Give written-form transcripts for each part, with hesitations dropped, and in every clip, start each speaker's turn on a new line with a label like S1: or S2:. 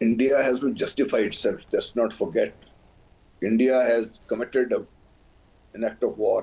S1: India has to justify itself. Let's not forget, India has committed an act of war.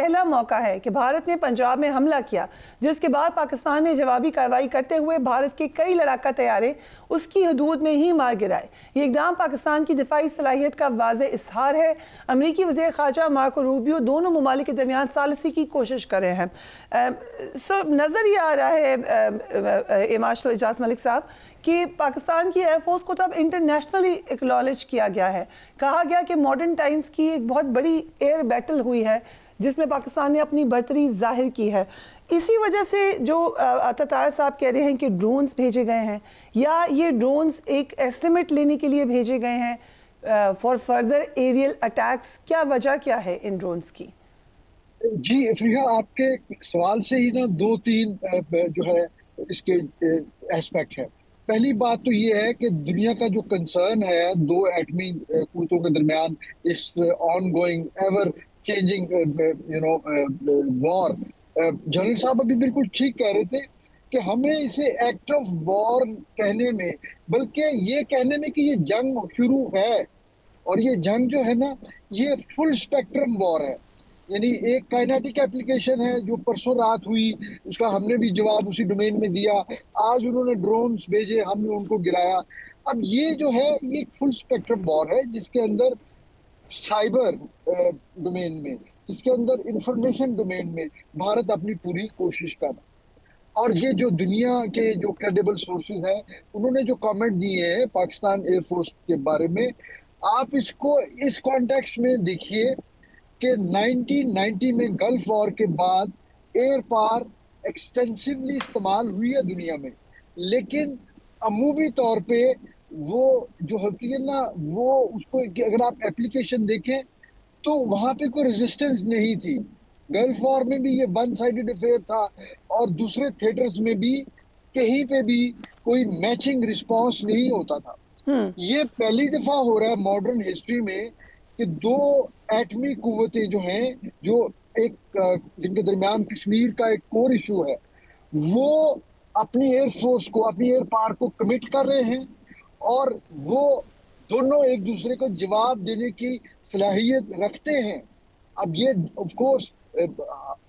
S2: پہلا موقع ہے کہ بھارت نے پنجاب میں حملہ کیا، جس کے بعد پاکستان نے جوابی کارروائی کرتے ہوئے بھارت کے کئی لڑاکا طیارے اس کی حدود میں ہی مار گرائے۔ یہ اقدام پاکستان کی دفاعی صلاحیت کا واضح اظہار ہے۔ امریکی وزیر خارجہ مارکو روبیو دونوں ممالک کے درمیان ثالثی کی کوشش کر رہے ہیں۔ نظر یہ آ رہا ہے مارشل اعجاز ملک صاحب کہ پاکستان کی ایئر فورس کو تو اب انٹرنیشنلی ایکنالج کیا گیا ہے، کہا گیا کہ ماڈرن ٹائمز کی ایک بہت بڑی ایئر بیٹل ہوئی ہے جس میں پاکستان نے اپنی برتری ظاہر کی ہے۔ اسی وجہ سے جو تتار صاحب کہہ رہے ہیں کہ ڈرونز بھیجے گئے ہیں، یا یہ ڈرونز ایک ایسٹیمیٹ لینے کے لیے بھیجے گئے ہیں فار فردر ایریل اٹیکس، کیا وجہ کیا ہے ان ڈرونز کی؟
S3: جی فریحہ، آپ کے سوال سے ہی نا دو تین جو ہے اس کے ایسپیکٹ ہے۔ پہلی بات تو یہ ہے کہ دنیا کا جو کنسرن ہے دو ایٹمی قوتوں کے درمیان اس ongoing ever changing war, general صاحب ابھی بالکل ٹھیک کہہ رہے تھے کہ ہمیں اسے ایکٹ آف وار کہنے میں، بلکہ یہ کہنے میں کہ یہ جنگ شروع ہے، اور یہ جنگ جو ہے نا یہ فل اسپیکٹرم وار ہے۔ یعنی ایک کائنیٹک اپلیکیشن ہے جو پرسوں رات ہوئی، اس کا ہم نے بھی جواب اسی ڈومین میں دیا، آج انہوں نے ڈرونز بھیجے، ہم نے ان کو گرایا۔ اب یہ جو ہے یہ فل اسپیکٹرم وار ہے جس کے اندر سائبر ڈومین میں، جس کے اندر انفارمیشن ڈومین میں بھارت اپنی پوری کوشش کر رہا ہے۔ اور یہ جو دنیا کے جو کریڈیبل سورسز ہیں انہوں نے جو کامنٹ دیے ہیں پاکستان ایئر فورس کے بارے میں، آپ اس کو اس کانٹیکسٹ میں دیکھیے کہ 1990 میں گلف وار کے بعد ایئر پار ایکسٹینسیولی استعمال ہوئی ہے دنیا میں، لیکن عمومی طور پہ وہ جو ہوتی ہے نا وہ اس کو اگر آپ اپلیکیشن دیکھیں تو وہاں پہ کوئی ریزسٹنس نہیں تھی۔ گلف وار میں بھی یہ ون سائیڈڈ افیئر تھا، اور دوسرے تھیٹرز میں بھی کہیں پہ بھی کوئی میچنگ رسپانس نہیں ہوتا تھا۔ یہ پہلی دفعہ ہو رہا ہے ماڈرن ہسٹری میں کہ دو ایٹمی قوتیں جو ہیں، جو ایک جن کے درمیان کشمیر کا ایک کور ایشو ہے، وہ اپنی ایئر فورس کو، اپنی ایئر پار کو کمٹ کر رہے ہیں، اور وہ دونوں ایک دوسرے کو جواب دینے کی صلاحیت رکھتے ہیں۔ اب یہ آف کورس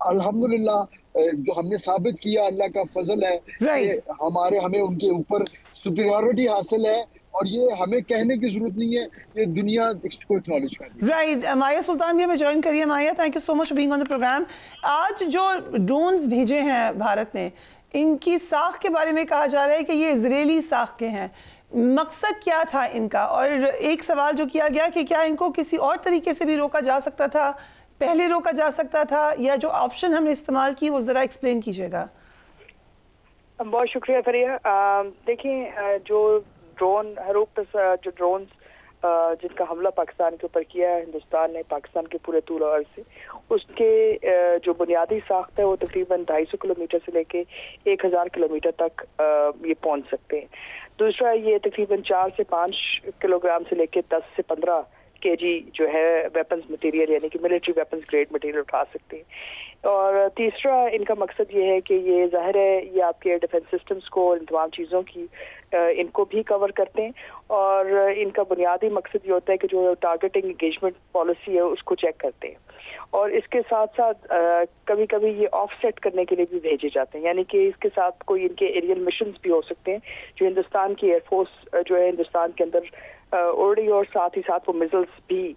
S3: الحمدللہ جو ہم نے ثابت کیا، اللہ کا فضل ہے کہ ہمیں ان کے اوپر سپیریورٹی حاصل ہے، اور یہ ہمیں کہنے کی ضرورت نہیں ہے، یہ دنیا کو اکنالج کر رہی ہے۔
S2: رائٹ، مایا سلطان بھی ہمیں جوائن کریے۔ Maya, thank you so much for being on the programme. آج جو ڈرونز بھیجے ہیں بھارت نے، ان کی ساخت کے بارے میں کہا جا رہا ہے کہ یہ اسرائیلی ساخت کے ہیں، مقصد کیا تھا ان کا؟ اور ایک سوال جو کیا گیا کہ کیا ان کو کسی اور طریقے سے بھی روکا جا سکتا تھا، پہلے روکا جا سکتا تھا، یا جو آپشن ہم نے استعمال کی وہ ذرا ایکسپلین کیجیے گا۔
S4: بہت شکریہ فریحہ۔ دیکھیں، جو ڈرون جو ڈرونز جن کا حملہ پاکستان کے اوپر کیا ہے ہندوستان نے پاکستان کے پورے طول و عرض سے، اس کے جو بنیادی ساخت ہے وہ تقریباً 250 کلومیٹر سے لے کے 1000 کلومیٹر تک یہ پہنچ سکتے ہیں۔ دوسرا، یہ تقریباً 4 سے 5 کلوگرام سے لے کے 10 سے 15 کے جی جو ہے ویپنز مٹیریل، یعنی کہ ملٹری ویپنز گریڈ مٹیریل اٹھا سکتے ہیں۔ اور تیسرا، ان کا مقصد یہ ہے کہ یہ ظاہر ہے یہ آپ کے ڈیفنس سسٹمز کو، ان تمام چیزوں کی ان کو بھی کور کرتے ہیں، اور ان کا بنیادی مقصد یہ ہوتا ہے کہ جو ٹارگیٹنگ انگیجمنٹ پالیسی ہے اس کو چیک کرتے ہیں، اور اس کے ساتھ ساتھ کبھی کبھی یہ آف سیٹ کرنے کے لیے بھی بھیجے جاتے ہیں، یعنی کہ اس کے ساتھ کوئی ان کے ایریل مشنز بھی ہو سکتے ہیں جو ہندوستان کی ایئر فورس جو ہے ہندوستان کے اندر اڑ رہی ہے، اور ساتھ ہی ساتھ وہ میزلز بھی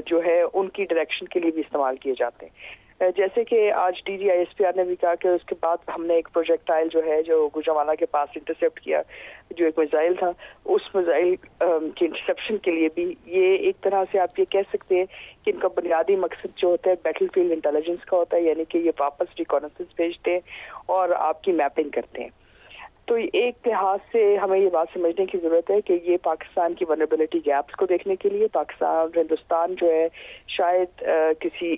S4: جو ہے ان کی ڈائریکشن کے لیے بھی استعمال کیے جاتے ہیں۔ جیسے کہ آج D G I S P R نے بھی کہا کہ اس کے بعد ہم نے ایک پروجیکٹائل جو ہے جو گوجرانوالہ کے پاس انٹرسیپٹ کیا، جو ایک میزائل تھا، اس میزائل کی انٹرسیپشن کے لیے بھی یہ ایک طرح سے آپ یہ کہہ سکتے ہیں کہ ان کا بنیادی مقصد جو ہوتا ہے بیٹل فیلڈ انٹیلیجنس کا ہوتا ہے، یعنی کہ یہ واپس ریکانیسنس بھیجتے ہیں اور آپ کی میپنگ کرتے ہیں۔ تو ایک لحاظ سے ہمیں یہ بات سمجھنے کی ضرورت ہے کہ یہ پاکستان کی ونربلٹی گیپس کو دیکھنے کے لیے پاکستان اور ہندوستان جو ہے شاید کسی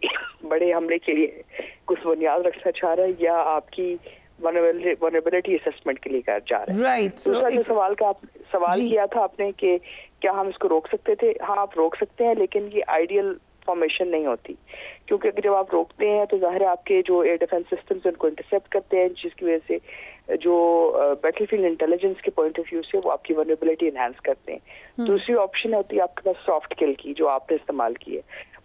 S4: بڑے حملے کے لیے کچھ بنیاد رکھنا چاہ رہا ہے، یا آپ کی ونربلٹی اسسمنٹ کے لیے جا رہا ہے۔ دوسرا جو سوال کیا تھا آپ نے کہ کیا ہم اس کو روک سکتے تھے، ہاں آپ روک سکتے ہیں، لیکن یہ آئیڈیل فارمیشن نہیں ہوتی، کیونکہ جب آپ روکتے ہیں تو ظاہر ہے آپ کے جو ایئر ڈیفنس سسٹمز ان کو انٹرسیپٹ کرتے ہیں، جس کی وجہ سے جو بیٹل فیلڈ انٹیلیجنس کے پوائنٹ آف ویو سے وہ آپ کی ونربلٹی انہانس کرتے ہیں۔ دوسری آپشن ہوتی ہے آپ کے پاس سافٹ کل کی، جو آپ نے استعمال کی ہے،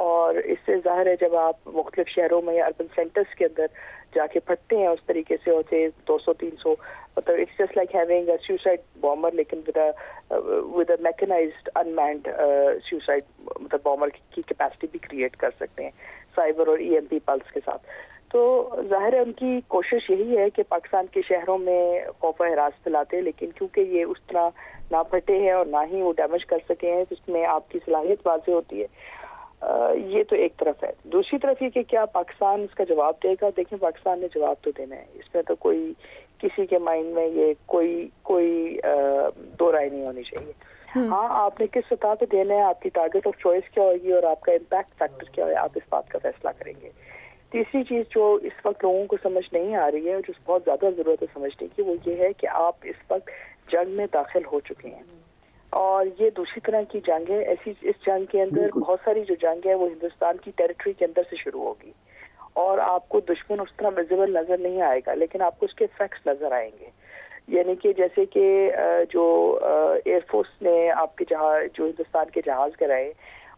S4: اور اس سے ظاہر ہے جب آپ مختلف شہروں میں یا اربن سینٹرز کے اندر جا کے پھٹتے ہیں اس طریقے سے ہوتے 200-300 مطلب it's just like having a suicide bomber لیکن with a mechanised unmanned suicide مطلب بامر کی کیپیسٹی بھی کریٹ کر سکتے ہیں سائبر اور ای ایم پی پلس کے ساتھ. تو ظاہر ہے ان کی کوشش یہی ہے کہ پاکستان کے شہروں میں خوف و ہراس پھیلاتے لیکن کیونکہ یہ اس طرح نہ پھٹے ہیں اور نہ ہی وہ ڈیمیج کر سکے ہیں جس میں آپ کی صلاحیت واضح ہوتی ہے. یہ تو ایک طرف ہے. دوسری طرف یہ کہ کیا پاکستان اس کا جواب دے گا. دیکھیں پاکستان نے جواب تو دینا ہے, اس میں تو کوئی کسی کے مائنڈ میں یہ کوئی دو رائے نہیں ہونی چاہیے. ہاں آپ نے کس سطح پہ دینا ہے, آپ کی ٹارگٹ آف چوائس کیا ہوگی اور آپ کا امپیکٹ فیکٹر کیا ہے, آپ اس بات کا فیصلہ کریں گے. تیسری چیز جو اس وقت لوگوں کو سمجھ نہیں آ رہی ہے جو بہت زیادہ ضرورت ہے سمجھنے کی وہ یہ ہے کہ آپ اس وقت جنگ میں داخل ہو چکے ہیں اور یہ دوسری طرح کی جنگ ہے. ایسی اس جنگ کے اندر بہت ساری جو جنگ ہے وہ ہندوستان کی ٹیریٹری کے اندر سے شروع ہوگی اور آپ کو دشمن اس طرح ویزیبل نظر نہیں آئے گا لیکن آپ کو اس کے ایفیکٹس نظر آئیں گے. یعنی کہ جیسے کہ جو ایئر فورس نے آپ کے جہاز جو ہندوستان کے جہاز گرائے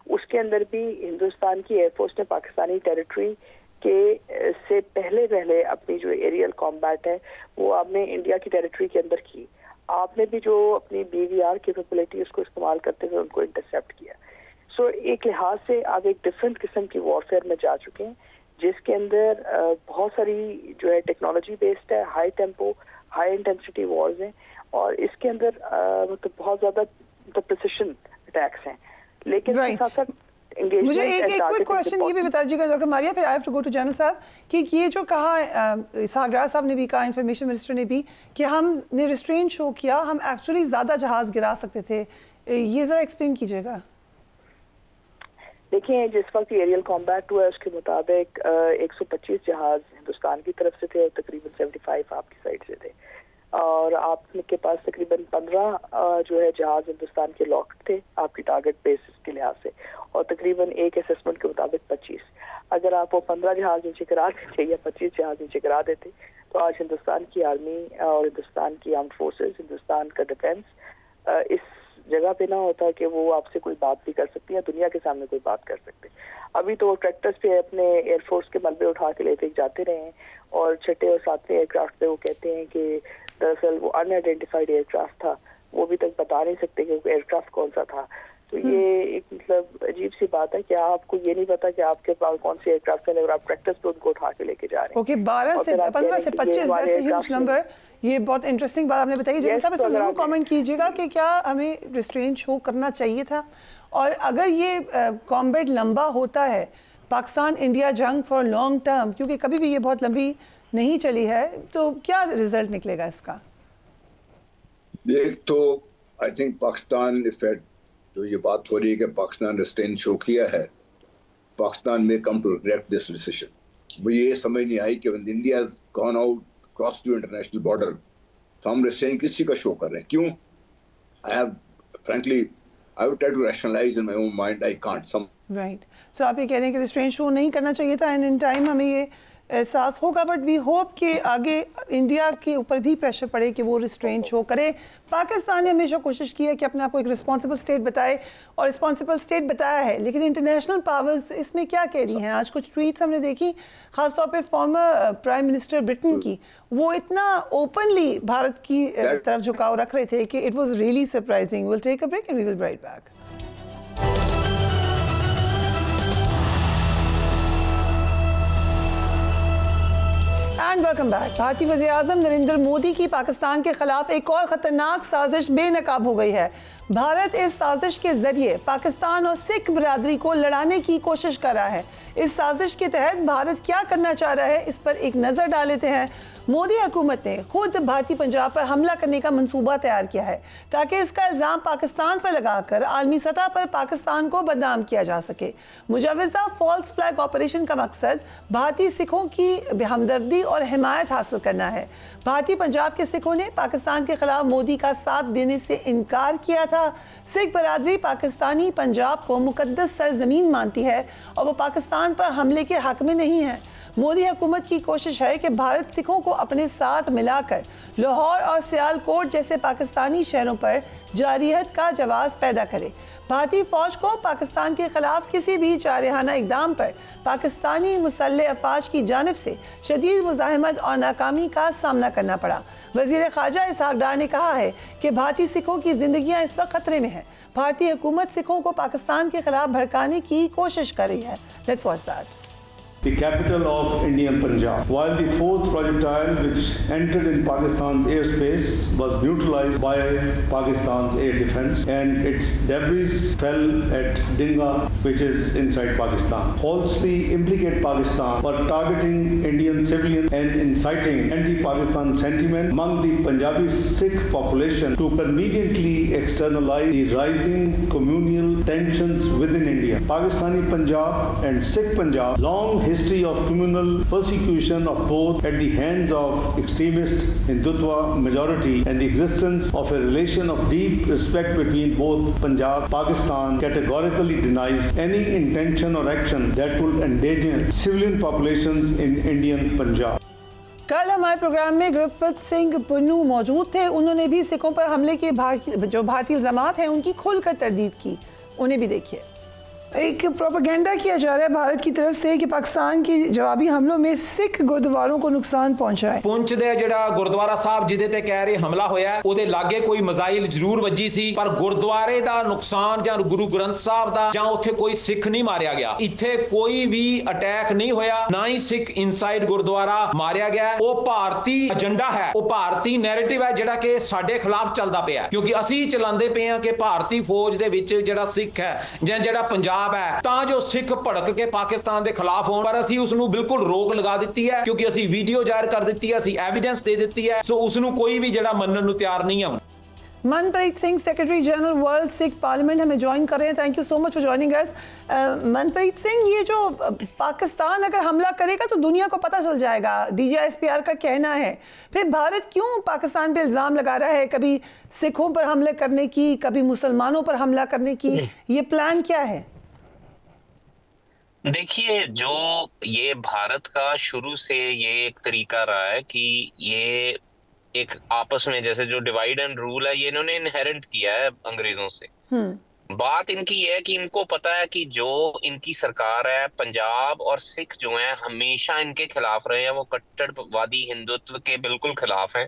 S4: اس کے اندر بھی ہندوستان کی ایئر فورس نے پاکستانی ٹیریٹری کے سے پہلے اپنی جو ایریل کامبیٹ ہے وہ آپ نے انڈیا کی ٹیریٹری کے اندر کی. آپ نے بھی جو اپنی BVR کیپیبلٹی اس کو استعمال کرتے ہوئے ان کو انٹرسیپٹ کیا. سو ایک لحاظ سے آپ ایک ڈفرینٹ قسم کی وارفیئر میں جا چکے ہیں جس کے اندر بہت ساری جو ہے ٹیکنالوجی بیسڈ ہے, high tempo high intensity wars ہیں اور اس کے اندر مطلب بہت زیادہ پریسیشن اٹیکس ہیں لیکن ساتھ ساتھ
S2: مجھے ایک کوئی کوشچن یہ بھی بتا دیجیے گا ڈاکٹر ماریہ, پھر I have to go to general صاحب, کہ یہ جو کہا اسحاق ڈار صاحب نے بھی کہا, انفارمیشن منسٹر نے بھی, کہ ہم نے ریسٹرین شو کیا, ہم ایکچولی زیادہ جہاز گرا سکتے تھے, یہ ذرا ایکسپلین کیجیے گا.
S4: دیکھیں جس وقت ایریل کامبیٹ ہوا ہے اس کے مطابق 125 جہاز ہندوستان کی طرف سے تھے اور تقریباً 75 آپ کی سائڈ سے تھے اور آپ کے پاس تقریباً 15 جو ہے جہاز ہندوستان کے لاک تھے آپ کی ٹارگٹ بیسس کے لحاظ سے اور تقریباً ایک اسسمنٹ کے مطابق 25. اگر آپ وہ 15 جہاز نیچے کرا دیتے یا 25 جہاز نیچے کرا دیتے تو آج ہندوستان کی آرمی اور ہندوستان کی آرمڈ فورسز, ہندوستان کا ڈیفینس اس جگہ پہ نہ ہوتا کہ وہ آپ سے کوئی بات بھی کر سکتی ہے, دنیا کے سامنے کوئی بات کر سکتے. ابھی تو وہ ٹریکٹرز پہ اپنے ایئر فورس کے ملبے اٹھا کے لیتے جاتے رہے ہیں اور 6 اور 7ویں ایئر کرافٹ پہ وہ کہتے ہیں کہ دراصل وہ ان آئیڈینٹیفائڈ ایئر کرافٹ تھا, وہ ابھی تک بتا نہیں سکتے کہ ایئر کرافٹ کون سا تھا. تو یہ ایک مطلب عجیب سی بات ہے کہ آپ کو یہ نہیں پتا کہ آپ کے پاس کون سی ایئر کرافٹ ہے اور آپ ٹریکٹرز پہ ان کو اٹھا کے لے کے جا رہے ہیں.
S2: اوکے 15 سے 25 ہیوج نمبر, یہ بہت انٹرسٹنگ بات آپ نے بتائی. جنرل صاحب اس پر ضرور کامنٹ کیجیے گا کہ کیا ہمیں ریسٹرین شو کرنا چاہیے تھا, اور اگر یہ کامبیٹ لمبا ہوتا ہے پاکستان انڈیا جنگ فار لانگ ٹرم, کیونکہ کبھی بھی یہ بہت لمبی نہیں چلی ہے, تو کیا رزلٹ نکلے گا اس کا؟
S1: ایک تو آئی تھنک پاکستان افیکٹ جو یہ بات ہو رہی ہے کہ پاکستان ریسٹرین شو کیا ہے, پاکستان میں come to regret this decision. مجھے یہ سمجھ نہیں آئی کہ India has gone out cross to international border تو ہم ریسٹرین کس چیز کا شو کر رہے ہیں, کیوں؟ I have frankly I would try to rationalize in my own mind. I can't.
S2: Right. So آپ یہ کہہ رہے ہیں کہ ریسٹرین شو نہیں کرنا چاہیے تھا, اینڈ ان ٹائم ہمیں یہ احساس ہوگا, بٹ وی ہوپ کہ آگے انڈیا کے اوپر بھی پریشر پڑے کہ وہ ریسٹرین شو کرے. پاکستان نے ہمیشہ کوشش کی ہے کہ اپنے آپ کو ایک رسپانسبل اسٹیٹ بتائے اور رسپانسبل اسٹیٹ بتایا ہے, لیکن انٹرنیشنل پاورز اس میں کیا کہہ رہی ہیں؟ آج کچھ ٹویٹس ہم نے دیکھی, خاص طور پہ فارمر پرائم منسٹر برٹن کی, وہ اتنا اوپنلی بھارت کی طرف جھکاؤ رکھ رہے تھے کہ it was really surprising. We'll take a break and we will be right back. And welcome back. بھارتی وزیر اعظم نریندر مودی کی پاکستان کے خلاف ایک اور خطرناک سازش بے نقاب ہو گئی ہے. بھارت اس سازش کے ذریعے پاکستان اور سکھ برادری کو لڑانے کی کوشش کر رہا ہے. اس سازش کے تحت بھارت کیا کرنا چاہ رہا ہے اس پر ایک نظر ڈال لیتے ہیں. مودی حکومت نے خود بھارتی پنجاب پر حملہ کرنے کا منصوبہ تیار کیا ہے تاکہ اس کا الزام پاکستان پر لگا کر عالمی سطح پر پاکستان کو بدنام کیا جا سکے. مجوزہ فالس فلیگ آپریشن کا مقصد بھارتی سکھوں کی ہمدردی اور حمایت حاصل کرنا ہے. بھارتی پنجاب کے سکھوں نے پاکستان کے خلاف مودی کا ساتھ دینے سے انکار کیا تھا. سکھ برادری پاکستانی پنجاب کو مقدس سرزمین مانتی ہے اور وہ پاکستان پر حملے کے حق میں نہیں ہے. مودی حکومت کی کوشش ہے کہ بھارت سکھوں کو اپنے ساتھ ملا کر لاہور اور سیال کوٹ جیسے پاکستانی شہروں پر جارحیت کا جواز پیدا کرے. بھارتی فوج کو پاکستان کے خلاف کسی بھی جارحانہ اقدام پر پاکستانی مسلح افواج کی جانب سے شدید مزاحمت اور ناکامی کا سامنا کرنا پڑا۔ وزیر خارجہ اسحاق ڈار نے کہا ہے کہ بھارتی سکھوں کی زندگیاں اس وقت خطرے میں ہیں۔ بھارتی حکومت سکھوں کو پاکستان کے خلاف بھڑکانے کی کوشش کر رہی ہے۔ Let's watch that.
S5: The capital of Indian Punjab. While the fourth projectile which entered in Pakistan's airspace was neutralized by Pakistan's air defense and its debris fell at Dinga, which is inside Pakistan. Falsely implicate Pakistan for targeting Indian civilians and inciting anti-Pakistan sentiment among the Punjabi Sikh population to conveniently externalize the rising communal tensions within India. Pakistani Punjab and Sikh Punjab long history of communal persecution of both at the hands of extremist Hindutva majority and the existence of a relation of deep respect between both Punjab, Pakistan categorically denies any intention or action that will endanger civilian populations in Indian Punjab.
S2: کل ہمارے programme میں گرپت سنگھ پنو موجود تھے، انہوں نے بھی سکھوں پر حملے کے جو بھارتی الزامات ہیں ان کی کھل کر تردید کی، انہیں بھی دیکھیے۔ ایک پروپیگنڈا کیا جا رہا ہے بھارت کی طرف سے کہ پاکستان کے جوابی حملوں میں سکھ گردواروں کو نقصان پہنچا ہے۔
S6: پونچھ دے جڑا گردوارا صاحب جدے تے کہہ رہے حملہ ہویا ہے او دے لاگے کوئی مزائل ضرور وجی سی، پر گردوارے دا نقصان یا گرو گرنتھ صاحب دا جہاں اتھے کوئی سکھ نہیں ماریا گیا، اتھے کوئی بھی اٹیک نہیں ہویا، نہ ہی سکھ انسائڈ گردوارا ماریا گیا ہے۔ وہ بھارتی ایجنڈا ہے، وہ بھارتی نیریٹو ہے جڑا کہ ساڈے خلاف چلدا پیا ہے، کیونکہ اسی چلاندے پے ہیں کہ بھارتی فوج دے وچ جڑا سکھ ہے یا جڑا پنجاب ہے تاں جو سکھ بھڑک کے پاکستان دے خلاف ہون، پر اسی اس نو بالکل روک لگا دیتی ہے، کیونکہ اسی ویڈیو ظاہر کر دیتی ہے، اسی ایویڈنس دے دیتی ہے، سو اس نو کوئی بھی جڑا منن نو تیار نہیں ہے۔
S2: Manpreet Singh secretary general World Sikh Parliament ہمیں جوائن کر رہے ہیں، thank you so much for joining اس۔ منپریت سنگھ، یہ جو پاکستان اگر حملہ کرے گا تو دنیا کو پتہ چل جائے گا، D G I S P R کا کہنا ہے، پھر بھارت کیوں پاکستان پہ الزام لگا رہا ہے کبھی سکھوں پر حملے کرنے کی، کبھی مسلمانوں پر حملہ کرنے کی، یہ پلان کیا ہے؟
S7: دیکھیے، جو یہ بھارت کا شروع سے یہ ایک طریقہ رہا ہے کہ یہ ایک آپس میں جیسے جو ڈیوائیڈ اینڈ رول ہے، یہ انہوں نے انہیرنٹ کیا ہے انگریزوں سے۔ بات ان کی یہ ہے کہ ان کو پتا ہے کہ جو ان کی سرکار ہے، پنجاب اور سکھ جو ہیں ہمیشہ ان کے خلاف رہے ہیں، وہ کٹڑ وادی ہندوتو کے بالکل خلاف ہیں،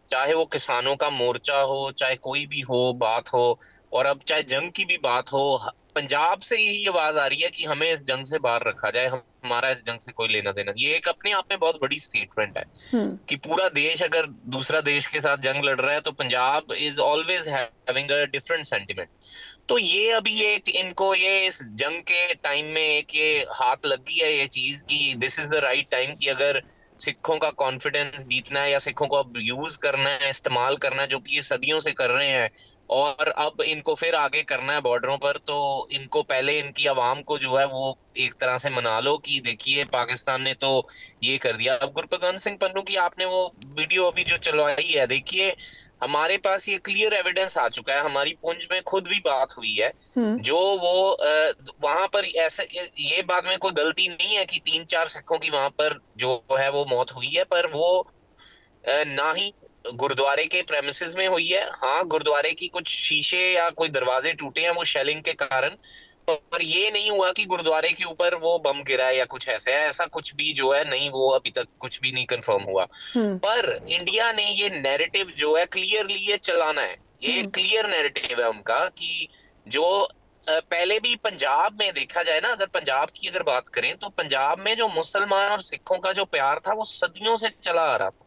S7: چاہے وہ کسانوں کا مورچہ ہو، چاہے کوئی بھی ہو بات ہو، اور اب چاہے جنگ کی بھی بات ہو، پنجاب سے یہی آواز آ رہی ہے کہ ہمیں اس جنگ سے باہر رکھا جائے، ہمارا اس جنگ سے کوئی لینا دینا۔ یہ ایک اپنے آپ میں بہت بڑی سٹیٹمنٹ ہے کہ پورا دیش اگر دوسرا دیش کے ساتھ جنگ لڑ رہا ہے تو Punjab is always having a different sentiment. تو یہ ابھی ایک ان کو یہ اس جنگ کے ٹائم میں ایک یہ ہاتھ لگی ہے یہ چیز کہ دس از دا رائٹ ٹائم کہ اگر سکھوں کا کانفیڈنس جیتنا ہے یا سکھوں کو اب یوز کرنا ہے، استعمال کرنا ہے، جو کہ یہ صدیوں سے کر رہے ہیں، اور اب ان کو پھر آگے کرنا ہے بارڈروں پر، تو ان کو پہلے ان کی عوام کو جو ہے وہ ایک طرح سے منا لو کہ دیکھیے پاکستان نے تو یہ کر دیا۔ اب گرپت سنگھ پنو کی آپ نے وہ ویڈیو ابھی جو چلوائی ہے، دیکھیے ہمارے پاس یہ کلیئر ایویڈنس آ چکا ہے، ہماری پونچھ میں خود بھی بات ہوئی ہے، جو وہ وہاں پر ایسے یہ بات میں کوئی غلطی نہیں ہے کہ 3-4 سکھوں کی وہاں پر جو ہے وہ موت ہوئی ہے، پر وہ نہ ہی گردوارے کے پریمیسز میں ہوئی ہے۔ ہاں، گردوارے کی کچھ شیشے یا کوئی دروازے ٹوٹے ہیں وہ شیلنگ کے کارن، پر یہ نہیں ہوا کہ گردوارے کے اوپر وہ بم گرا ہے یا کچھ ایسا کچھ بھی جو ہے نہیں، وہ ابھی تک کچھ بھی نہیں کنفرم ہوا۔ پر انڈیا نے یہ نیریٹو جو ہے کلیئرلی یہ چلانا ہے، یہ کلیئر نیریٹو ہے ان کا کہ جو پہلے بھی پنجاب میں دیکھا جائے نا، اگر پنجاب کی اگر بات کریں تو پنجاب میں جو مسلمان اور سکھوں کا جو پیار تھا وہ صدیوں سے چلا آ رہا تھا۔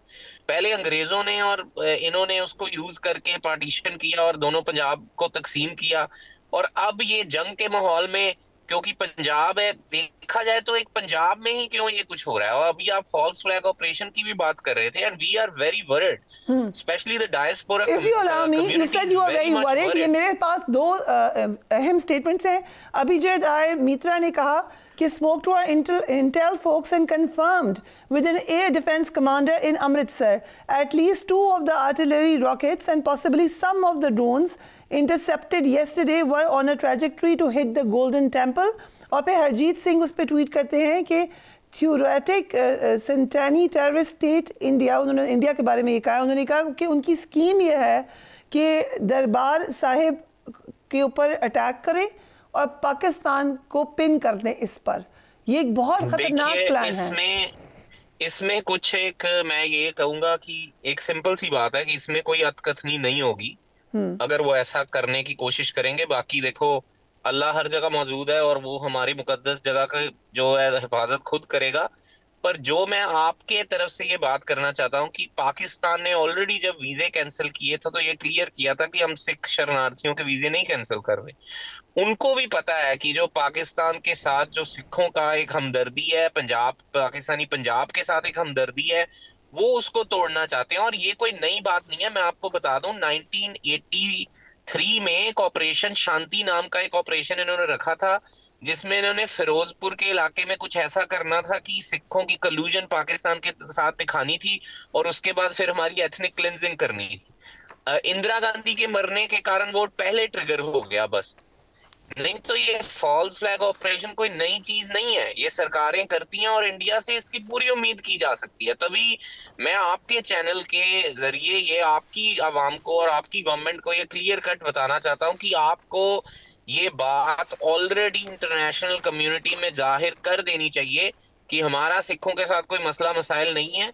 S7: پہلے انگریزوں نے اور انہوں نے اس کو یوز کر کے پارٹیشن کیا اور دونوں پنجاب کو تقسیم کیا، اور اب یہ جنگ کے ماحول میں کیونکہ پنجاب ہے، دیکھا جائے تو ایک پنجاب میں ہی کیوں یہ کچھ ہو رہا ہے۔ اور ابھی آپ فالس فلیگ آپریشن کی بھی بات کر رہے تھے، and we are very worried, especially the diaspora community.
S2: یہ میرے پاس 2 اہم سٹیٹمنٹس ہیں۔ ابھیجیت آر میترا نے کہا کہ spoke to our intel folks and confirmed with an air defense commander in Amritsar at least 2 of the artillery rockets and possibly some of the drones intercepted yesterday were on a trajectory to hit the Golden Temple۔ اور پھر ہرجیت سنگھ اس پہ tweet کرتے ہیں کہ تھیوریٹک سنٹانی terrorist state India, انہوں نے India کے بارے میں یہ کہا، انہوں نے کہا کہ ان کی اسکیم یہ ہے کہ دربار صاحب کے اوپر اٹیک کریں اور پاکستان کو پن کر دیں اس پر. یہ ایک بہت خطرناک پلان ہے.
S7: اس میں کچھ ایک میں یہ کہوں گا کہ ایک سمپل سی بات ہے کہ اس میں کوئی اتکتھنی نہیں ہوگی اگر وہ ایسا کرنے کی کوشش کریں گے. باقی دیکھو اللہ ہر جگہ موجود ہے اور وہ ہماری مقدس جگہ کا جو ہے حفاظت خود کرے گا. پر جو میں آپ کے طرف سے یہ بات کرنا چاہتا ہوں کہ پاکستان نے آلریڈی جب ویزے کینسل کیے تھے تو یہ کلیئر کیا تھا کہ ہم سکھ شرنارتھیوں کے ویزے نہیں کینسل کر رہے. ان کو بھی پتا ہے کہ جو پاکستان کے ساتھ جو سکھوں کا ایک ہمدردی ہے, پاکستانی پنجاب کے ساتھ ایک ہمدردی ہے, وہ اس کو توڑنا چاہتے ہیں. اور یہ کوئی نئی بات نہیں ہے. میں آپ کو بتا دوں 1983 میں ایک آپریشن شانتی نام کا ایک آپریشن انہوں نے رکھا تھا جس میں انہوں نے فیروز پور کے علاقے میں کچھ ایسا کرنا تھا کہ سکھوں کی کلوژن پاکستان کے ساتھ دکھانی تھی اور اس کے بعد پھر ہماری ایتھنک کلینزنگ کرنی تھی. اندرا گاندھی کے مرنے کے کارن وہ پہلے ٹریگر ہو گیا بس. نہیں تو یہ فالس فلیگ آپریشن کوئی نئی چیز نہیں ہے. یہ سرکاریں کرتی ہیں اور انڈیا سے اس کی پوری امید کی جا سکتی ہے. تبھی میں آپ کے چینل کے ذریعے یہ آپ کی عوام کو اور آپ کی گورنمنٹ کو یہ کلیئر کٹ بتانا چاہتا ہوں کہ آپ کو یہ بات آلریڈی انٹرنیشنل کمیونٹی میں ظاہر کر دینی چاہیے کہ ہمارا سکھوں کے ساتھ کوئی مسئلہ مسائل نہیں ہے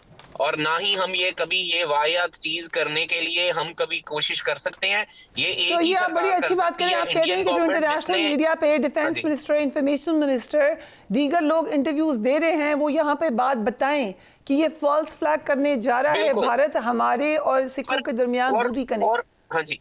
S7: اور نہ ہی ہم یہ کبھی یہ واحد چیز کرنے کے لیے ہم کبھی کوشش کر سکتے ہیں.
S2: یہ آپ بڑی اچھی بات کریں. آپ کہہ رہے ہیں کہ جو انٹرنیشنل میڈیا پہ ڈیفنس منسٹر, انفارمیشن منسٹر, دیگر لوگ انٹرویوز دے رہے ہیں, وہ یہاں پہ بات بتائیں کہ یہ فالس فلیگ کرنے جا رہا ہے بھارت ہمارے اور سکھوں کے درمیان دوری کرنے.
S7: ہاں جی,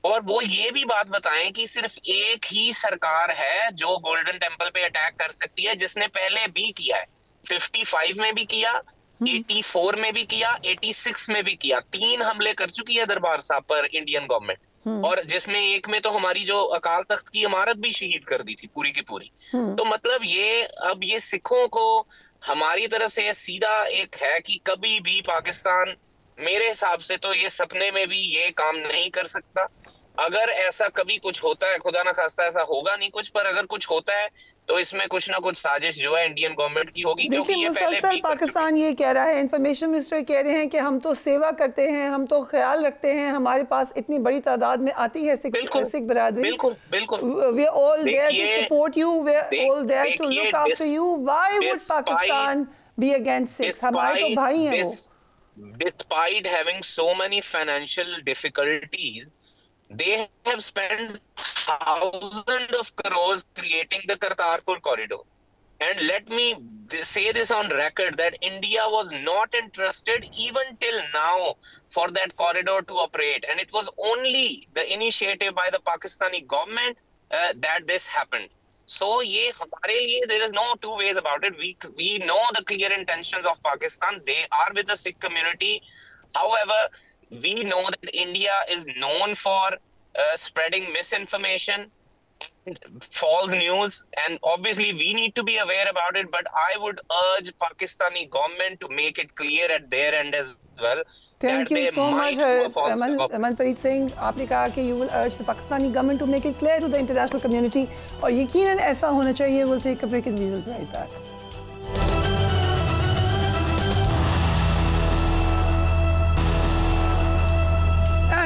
S7: اور وہ یہ بھی بات بتائیں کہ صرف ایک ہی سرکار ہے جو گولڈن ٹیمپل پہ اٹیک کر سکتی ہے, جس نے پہلے بھی کیا ہے. 55 میں بھی کیا, 84 میں بھی کیا, 86 میں بھی کیا. 3 حملے کر چکی ہے دربار صاحب پر انڈین گورنمنٹ, اور جس میں ایک میں تو ہماری جو اکال تخت کی عمارت بھی شہید کر دی تھی پوری کی پوری. تو مطلب یہ اب یہ سکھوں کو ہماری طرف سے سیدھا ایک ہے کہ کبھی بھی پاکستان میرے حساب سے تو یہ سپنے میں بھی یہ کام نہیں کر سکتا. اگر ایسا کبھی کچھ ہوتا ہے, خدا نہ خواستہ ایسا ہوگا نہیں کچھ, پر اگر کچھ ہوتا ہے تو اس میں کچھ نہ کچھ سازش جو ہے انڈین گورنمنٹ کی ہوگی.
S2: دیکھیں مسلسل پاکستان یہ کہہ رہا ہے, انفارمیشن منسٹر کہہ رہے ہیں کہ ہم تو سیوا کرتے ہیں, ہم تو خیال رکھتے ہیں, ہمارے پاس اتنی بڑی تعداد میں آتی ہے سکھ برادری. We are all there to support you, we are all there to look after you. Why would Pakistan be against Sikhs? ہمارے تو بھائی ہیں وہ.
S7: Despite having so many financial difficulties, they have spent thousands of crores creating the Kartarpur corridor. And let me say this on record that India was not interested even till now for that corridor to operate. And it was only the initiative by the Pakistani government that this happened. So یہ ہمارے لیے there is no two ways about it. We know the clear intentions of Pakistan. They are with the Sikh community. However, we know that India is known for spreading misinformation and false news, and obviously we need to be aware about it, but I would urge Pakistani government to make it clear at their end as well.
S2: Thank you so much, Amanpreet Singh. آپ نے کہا کہ you will urge the Pakistani government to make it clear to the international community, اور یقیناً ایسا ہونا چاہیے. We'll take a break and we will be right back.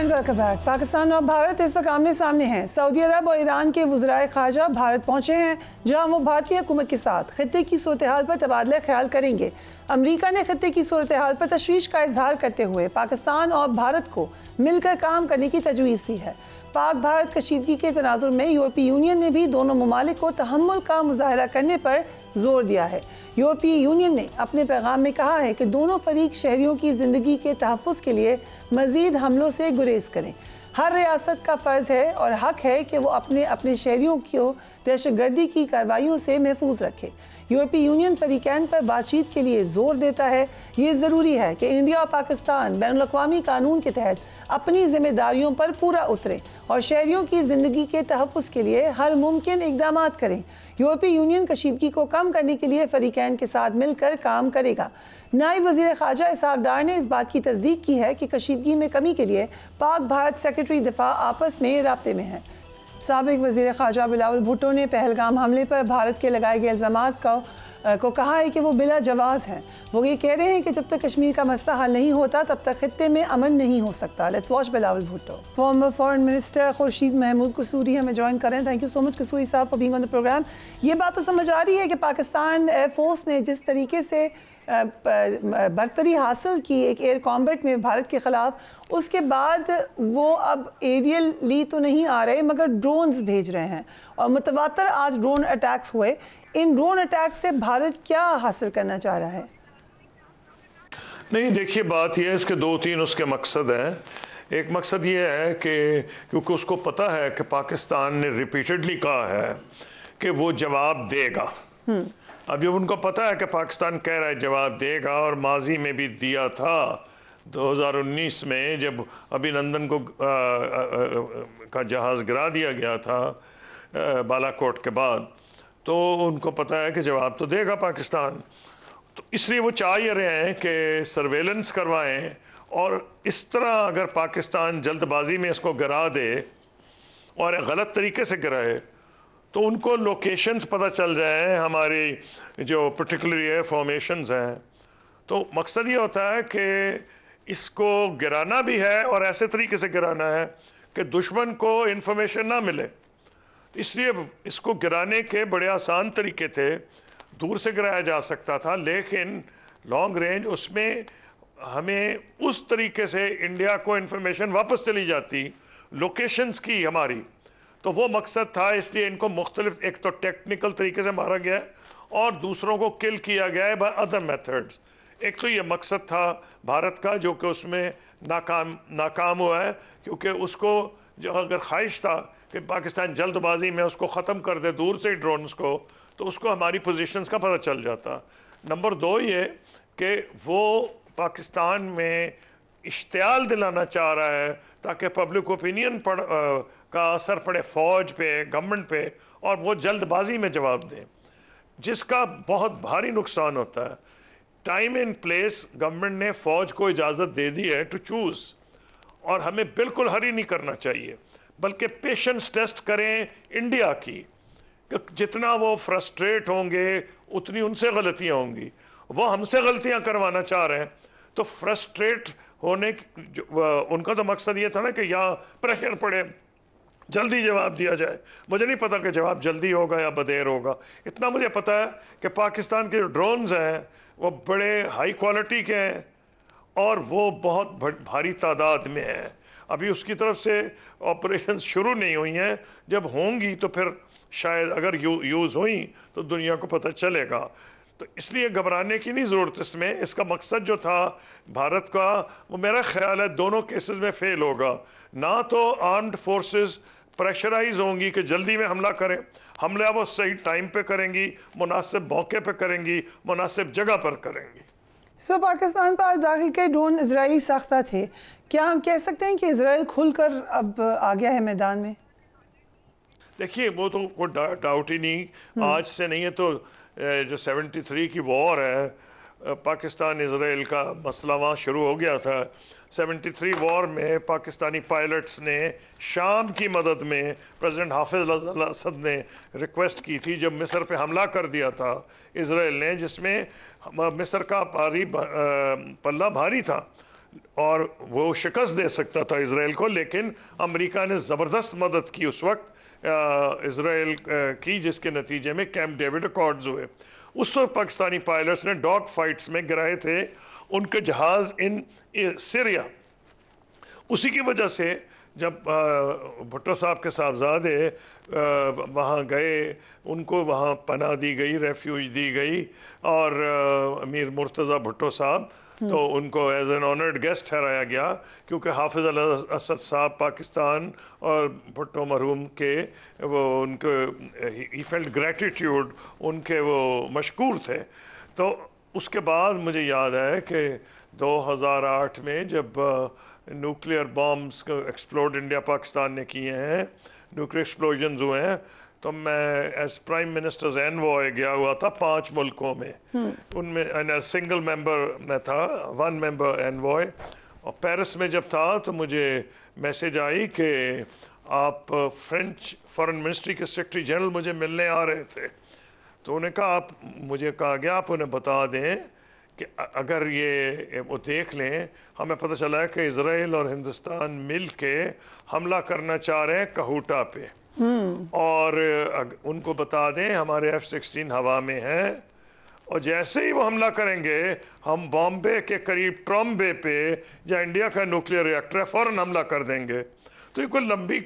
S2: Welcome back. Pakistan اور بھارت اس وقت آمنے سامنے ہیں. سعودی عرب اور ایران کے وزرائے خارجہ بھارت پہنچے ہیں, جہاں وہ بھارتی حکومت کے ساتھ خطے کی صورتحال پر تبادلہ خیال کریں گے. امریکہ نے خطے کی صورتحال پر تشویش کا اظہار کرتے ہوئے پاکستان اور بھارت کو مل کر کام کرنے کی تجویز دی ہے. پاک بھارت کشیدگی کے تناظر میں یورپی یونین نے بھی دونوں ممالک کو تحمل کا مظاہرہ کرنے پر زور دیا ہے. یورپی یونین نے اپنے پیغام میں کہا ہے کہ دونوں فریق شہریوں کی زندگی کے تحفظ کے لیے مزید حملوں سے گریز کریں. ہر ریاست کا فرض ہے اور حق ہے کہ وہ اپنے شہریوں کو دہشت گردی کی کارروائیوں سے محفوظ رکھے. یورپی یونین فریقین پر بات چیت کے لیے زور دیتا ہے. یہ ضروری ہے کہ انڈیا اور پاکستان بین الاقوامی قانون کے تحت اپنی ذمہ داریوں پر پورا اتریں اور شہریوں کی زندگی کے تحفظ کے لیے ہر ممکن اقدامات کریں. یورپی یونین کشیدگی کو کم کرنے کے لیے فریقین کے ساتھ مل کر کام کرے گا. نائب وزیر خارجہ اسحاق ڈار نے اس بات کی تصدیق کی ہے کہ کشیدگی میں کمی کے لیے پاک بھارت سیکرٹری دفاع آپس میں رابطے میں ہیں. سابق وزیر خارجہ بلاول بھٹو نے پہلگام حملے پر بھارت کے لگائے گئے الزامات کو کو کہا ہے کہ وہ بلا جواز ہیں. وہ یہ کہہ رہے ہیں کہ جب تک کشمیر کا مسئلہ حل نہیں ہوتا تب تک خطے میں امن نہیں ہو سکتا. Let's watch Bilawal Bhutto. Former foreign minister Khurshid Mahmood Kasuri ہمیں جوائن کر رہے ہیں. Thank you so much Kasuri صاحب for being on the programme. یہ بات تو سمجھ آ رہی ہے کہ پاکستان ایئر فورس نے جس طریقے سے برتری حاصل کی ایک ایئر کامبیٹ میں بھارت کے خلاف, اس کے بعد وہ اب ایریل لی تو نہیں آ رہے مگر ڈرونز بھیج رہے ہیں, اور متواتر آج ڈرون اٹیکس ہوئے. ان ڈرون اٹیک سے بھارت کیا حاصل کرنا چاہ رہا ہے؟
S8: نہیں دیکھیے, بات یہ ہے اس کے دو تین اس کے مقصد ہیں. ایک مقصد یہ ہے کہ کیونکہ اس کو پتا ہے کہ پاکستان نے ریپیٹڈلی کہا ہے کہ وہ جواب دے گا. اب جب ان کو پتا ہے کہ پاکستان کہہ رہا ہے جواب دے گا, اور ماضی میں بھی دیا تھا 2019 میں جب ابھی نندن کو کا جہاز گرا دیا گیا تھا بالا کوٹ کے بعد, تو ان کو پتا ہے کہ جواب تو دے گا پاکستان. تو اس لیے وہ چاہ یہ رہے ہیں کہ سرویلنس کروائیں, اور اس طرح اگر پاکستان جلد بازی میں اس کو گرا دے اور غلط طریقے سے گرائے تو ان کو لوکیشنز پتہ چل جائیں ہماری جو پرٹیکولر ایئر فارمیشنز ہیں. تو مقصد یہ ہوتا ہے کہ اس کو گرانا بھی ہے اور ایسے طریقے سے گرانا ہے کہ دشمن کو انفارمیشن نہ ملے. اس لیے اس کو گرانے کے بڑے آسان طریقے تھے, دور سے گرایا جا سکتا تھا, لیکن لانگ رینج اس میں ہمیں اس طریقے سے انڈیا کو انفارمیشن واپس چلی جاتی لوکیشنز کی ہماری. تو وہ مقصد تھا, اس لیے ان کو مختلف, ایک تو ٹیکنیکل طریقے سے مارا گیا ہے اور دوسروں کو کل کیا گیا ہے بائی ادر میتھڈز. ایک تو یہ مقصد تھا بھارت کا جو کہ اس میں ناکام ہوا ہے, کیونکہ اس کو جو اگر خواہش تھا کہ پاکستان جلد بازی میں اس کو ختم کر دے دور سے ڈرونز کو, تو اس کو ہماری پوزیشنز کا پتہ چل جاتا. نمبر دو یہ کہ وہ پاکستان میں اشتعال دلانا چاہ رہا ہے تاکہ پبلک اوپینین کا اثر پڑے فوج پہ, گورنمنٹ پہ, اور وہ جلد بازی میں جواب دیں, جس کا بہت بھاری نقصان ہوتا ہے. ٹائم اینڈ پلیس گورنمنٹ نے فوج کو اجازت دے دی ہے ٹو چوز, اور ہمیں بالکل ہری نہیں کرنا چاہیے, بلکہ پیشنس ٹیسٹ کریں انڈیا کی, کہ جتنا وہ فرسٹریٹ ہوں گے اتنی ان سے غلطیاں ہوں گی. وہ ہم سے غلطیاں کروانا چاہ رہے ہیں, تو فرسٹریٹ ہونے ان کا تو مقصد یہ تھا نا کہ یہاں پریشر پڑے, جلدی جواب دیا جائے. مجھے نہیں پتا کہ جواب جلدی ہوگا یا بدیر ہوگا. اتنا مجھے پتا ہے کہ پاکستان کے جو ڈرونز ہیں وہ بڑے ہائی کوالٹی کے ہیں اور وہ بہت بھاری تعداد میں ہیں. ابھی اس کی طرف سے آپریشنز شروع نہیں ہوئی ہیں, جب ہوں گی تو پھر شاید اگر یوز ہوئیں تو دنیا کو پتہ چلے گا. تو اس لیے گھبرانے کی نہیں ضرورت اس میں. اس کا مقصد جو تھا بھارت کا, وہ میرا خیال ہے دونوں کیسز میں فیل ہوگا. نہ تو آرمڈ فورسز پریشرائز ہوں گی کہ جلدی میں حملہ کریں, حملہ وہ صحیح ٹائم پہ کریں گی, مناسب موقع پہ کریں گی, مناسب جگہ پر کریں گی.
S2: سو پاکستان پر داغی کے ڈرون اسرائیلی ساختہ تھے, کیا ہم کہہ سکتے ہیں کہ اسرائیل کھل کر اب آ گیا ہے میدان میں؟
S8: دیکھیے وہ تو کوئی ڈاؤٹ ہی نہیں, آج سے نہیں ہے. تو جو 73 کی وار ہے, پاکستان اسرائیل کا مسئلہ وہاں شروع ہو گیا تھا. 73 وار میں پاکستانی پائلٹس نے شام کی مدد میں پریزیڈنٹ حافظ الاسد نے ریکویسٹ کی تھی جب مصر پہ حملہ کر دیا تھا اسرائیل نے, جس میں مصر کا پلہ بھاری تھا اور وہ شکست دے سکتا تھا اسرائیل کو, لیکن امریکہ نے زبردست مدد کی اس وقت اسرائیل کی, جس کے نتیجے میں کیمپ ڈیوڈ اکارڈز ہوئے. اس وقت پاکستانی پائلٹس نے ڈاگ فائٹس میں گرائے تھے ان کے جہاز ان سیریا. اسی کی وجہ سے جب بھٹو صاحب کے صاحبزادے وہاں گئے, ان کو وہاں پناہ دی گئی, ریفیوج دی گئی, اور امیر مرتضی بھٹو صاحب تو ان کو ایز این آنرڈ گیسٹ ٹھہرایا گیا, کیونکہ حافظ الاسد صاحب پاکستان اور بھٹو مرحوم کے وہ ان کے ہی فیلٹ گریٹیٹیوڈ, ان کے وہ مشکور تھے. تو اس کے بعد مجھے یاد ہے کہ 2008 میں جب نیوکلیئر بامز کو ایکسپلوڈ انڈیا پاکستان نے کیے ہیں, نیوکلیئر ایکسپلوژنز ہوئے ہیں, تو میں ایز پرائم منسٹرز انوائے گیا ہوا تھا 5 ملکوں میں. ان میں سنگل ممبر میں تھا, 1 ممبر انوائے. اور پیرس میں جب تھا تو مجھے میسج آئی کہ آپ فرینچ فارن منسٹری کے سیکرٹری جنرل مجھے ملنے آ رہے تھے. تو انہیں کہا آپ مجھے کہا گیا آپ انہیں بتا دیں کہ اگر یہ وہ دیکھ لیں ہمیں پتہ چلا ہے کہ اسرائیل اور ہندوستان مل کے حملہ کرنا چاہ رہے ہیں کہوٹا پہ، اور ان کو بتا دیں ہمارے F-16 ہوا میں ہیں، اور جیسے ہی وہ حملہ کریں گے ہم بامبے کے قریب ٹرامبے پہ یا انڈیا کا نیوکلیئر ریئیکٹر ہے فوراً حملہ کر دیں گے۔ تو یہ کوئی لمبی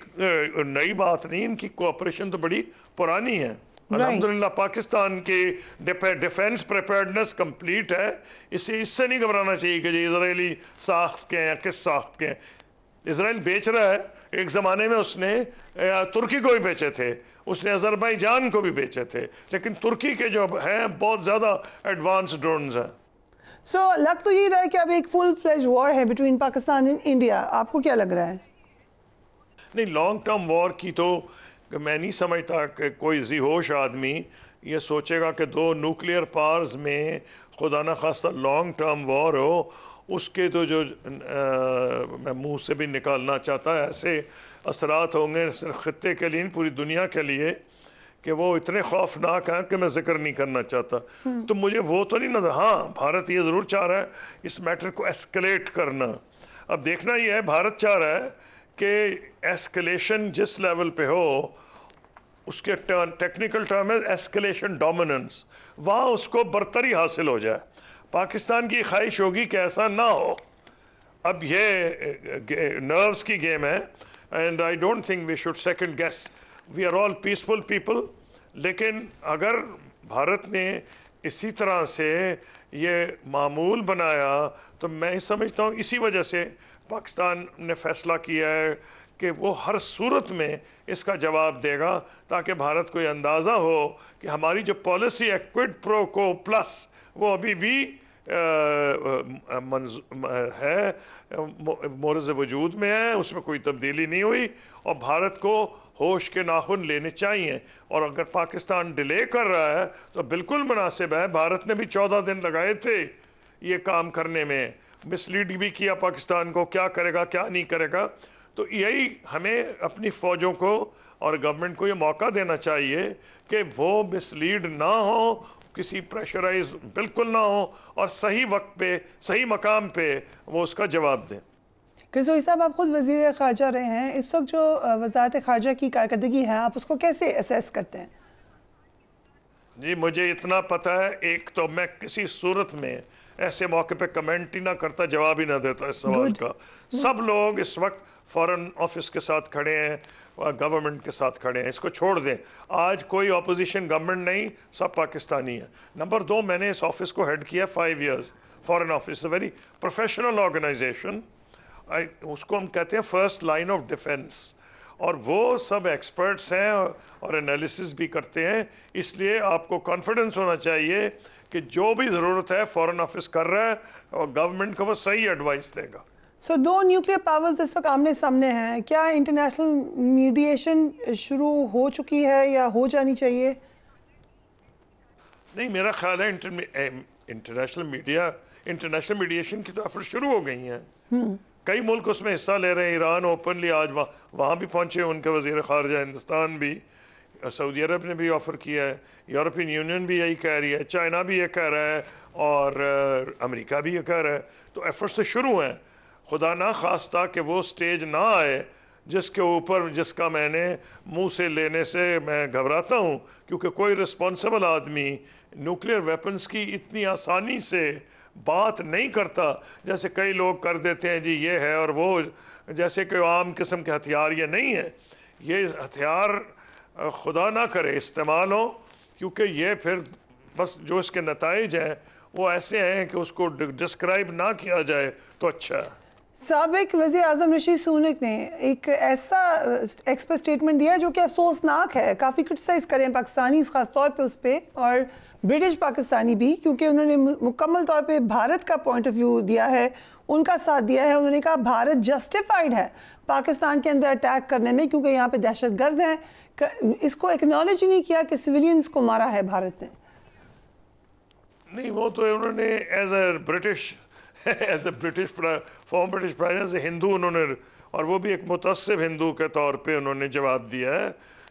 S8: نئی بات نہیں، ان کی کوآپریشن تو بڑی پرانی ہے۔ الحمدللہ پاکستان کی ڈیفینس پریپیئرڈنس کمپلیٹ ہے، اس سے نہیں گھبرانا چاہیے کہ جی اسرائیلی ساخت کے ہیں یا کس ساخت کے ہیں۔ اسرائیل بیچ رہا ہے، ایک زمانے میں اس نے ترکی کو بھی بیچے تھے، اس نے آذربائیجان کو بھی بیچے تھے، لیکن ترکی کے جو ہیں بہت زیادہ ایڈوانس ڈرونز ہیں۔
S2: سو لگ تو یہ رہا ہے کہ اب ایک فل فلیج وار ہے بٹوین پاکستان اینڈ انڈیا، آپ کو کیا لگ رہا ہے؟
S8: نہیں، لانگ ٹرم وار کی تو میں نہیں سمجھتا کہ کوئی ذی ہوش آدمی یہ سوچے گا کہ دو نیوکلیئر پاورز میں خدا نخواستہ لانگ ٹرم وار ہو، اس کے تو جو میں منہ سے بھی نکالنا چاہتا ہے ایسے اثرات ہوں گے صرف خطے کے لیے پوری دنیا کے لیے کہ وہ اتنے خوفناک ہیں کہ میں ذکر نہیں کرنا چاہتا۔ تو مجھے وہ تو نہیں نظر، ہاں بھارت یہ ضرور چاہ رہا ہے اس میٹر کو ایسکلیٹ کرنا۔ اب دیکھنا یہ ہے بھارت چاہ رہا ہے کہ ایسکلیشن جس لیول پہ ہو، اس کے ٹیکنیکل ٹرم ہے ایسکلیشن ڈومیننس، وہاں اس کو برتری حاصل ہو جائے۔ پاکستان کی خواہش ہوگی کہ ایسا نہ ہو۔ اب یہ نروس کی گیم ہے، and I don't think we should second guess, we are all peaceful people, لیکن اگر بھارت نے اسی طرح سے یہ معمول بنایا تو میں سمجھتا ہوں اسی وجہ سے پاکستان نے فیصلہ کیا ہے کہ وہ ہر صورت میں اس کا جواب دے گا، تاکہ بھارت کو یہ اندازہ ہو کہ ہماری جو پالیسی ہے کوئڈ پرو کو پلس وہ ابھی بھی ہے، مورز وجود میں ہے، اس میں کوئی تبدیلی نہیں ہوئی، اور بھارت کو ہوش کے ناخن لینے چاہیے۔ اور اگر پاکستان ڈیلے کر رہا ہے تو بالکل مناسب ہے، بھارت نے بھی 14 دن لگائے تھے یہ کام کرنے میں، مس لیڈ بھی کیا پاکستان کو، کیا کرے گا کیا نہیں کرے گا۔ تو یہی ہمیں اپنی فوجوں کو اور گورنمنٹ کو یہ موقع دینا چاہیے کہ وہ مس لیڈ نہ ہو، کسی پریشرائز بالکل نہ ہو، اور صحیح وقت پہ صحیح مقام پہ وہ اس کا جواب دیں۔
S2: قصوئی صاحب، آپ خود وزیر خارجہ رہے ہیں، اس وقت جو وزارت خارجہ کی کارکردگی ہے آپ اس کو کیسے اسیس کرتے ہیں؟
S8: جی مجھے اتنا پتہ ہے، ایک تو میں کسی صورت میں ایسے موقع پہ کمنٹ ہی نہ کرتا، جواب ہی نہ دیتا اس سوال کا۔ سب لوگ اس وقت فورن آفس کے ساتھ کھڑے ہیں، گورنمنٹ کے ساتھ کھڑے ہیں، اس کو چھوڑ دیں۔ آج کوئی اپوزیشن گورنمنٹ نہیں، سب پاکستانی ہیں۔ نمبر 2، میں نے اس آفس کو ہیڈ کیا 5 years, foreign office, very professional organisation, اس کو ہم کہتے ہیں فرسٹ لائن آف ڈیفینس، اور وہ سب ایکسپرٹس ہیں اور انالیسس بھی کرتے ہیں۔ اس لیے آپ کو کانفیڈنس ہونا چاہیے کہ جو بھی ضرورت ہے فورن آفس کر رہا ہے، اور گورنمنٹ کو وہ صحیح ایڈوائس دے گا۔
S2: سو 2 نیوکلیئر پاورز اس وقت آمنے سامنے ہیں، کیا انٹرنیشنل میڈیشن شروع ہو چکی ہے یا ہو جانی چاہیے؟
S8: نہیں، میرا خیال ہے انٹرنیشنل میڈیشن کی تو ایفرٹ شروع ہو گئی ہیں، کئی ملک اس میں حصہ لے رہے ہیں، ایران اوپنلی آج وہاں بھی پہنچے، ان کے وزیر خارجہ، ہندوستان بھی، سعودی عرب نے بھی آفر کیا ہے، یورپین یونین بھی یہی کہہ رہی ہے، چائنا بھی یہ کہہ رہا ہے، اور امریکہ بھی یہ کہہ رہا ہے۔ تو ایفرٹس تو شروع ہیں، خدا نہ خواستہ کہ وہ سٹیج نہ آئے جس کے اوپر جس کا میں نے منہ سے لینے سے میں گھبراتا ہوں، کیونکہ کوئی رسپانسبل آدمی نیوکلیئر ویپنز کی اتنی آسانی سے بات نہیں کرتا جیسے کئی لوگ کر دیتے ہیں، جی یہ ہے اور وہ، جیسے کہ عام قسم کے ہتھیار یہ نہیں ہے۔ یہ ہتھیار خدا نہ کرے استعمال ہو، کیونکہ یہ پھر بس جو اس کے نتائج ہیں وہ ایسے ہیں کہ اس کو ڈسکرائب نہ کیا جائے تو اچھا ہے۔
S2: سابق وزیر اعظم رشید سونک نے ایک ایسا ایکسپریس اسٹیٹمنٹ دیا جو کہ افسوسناک ہے، کافی کرٹیسائز کریں پاکستانی خاص طور پہ اس پہ، اور برٹش پاکستانی بھی، کیونکہ انہوں نے مکمل طور پہ بھارت کا پوائنٹ آف ویو دیا ہے، ان کا ساتھ دیا ہے۔ انہوں نے کہا بھارت جسٹیفائیڈ ہے پاکستان کے اندر اٹیک کرنے میں، کیونکہ یہاں پہ دہشت گرد ہیں۔ اس کو ایکنالج ہی نہیں کیا کہ سویلینز کو مارا ہے بھارت نے۔
S8: نہیں، وہ تو انہوں نے as a British former British prime minister Hindu انہوں نے، اور وہ بھی ایک متعصب ہندو کے طور پہ انہوں نے جواب دیا ہے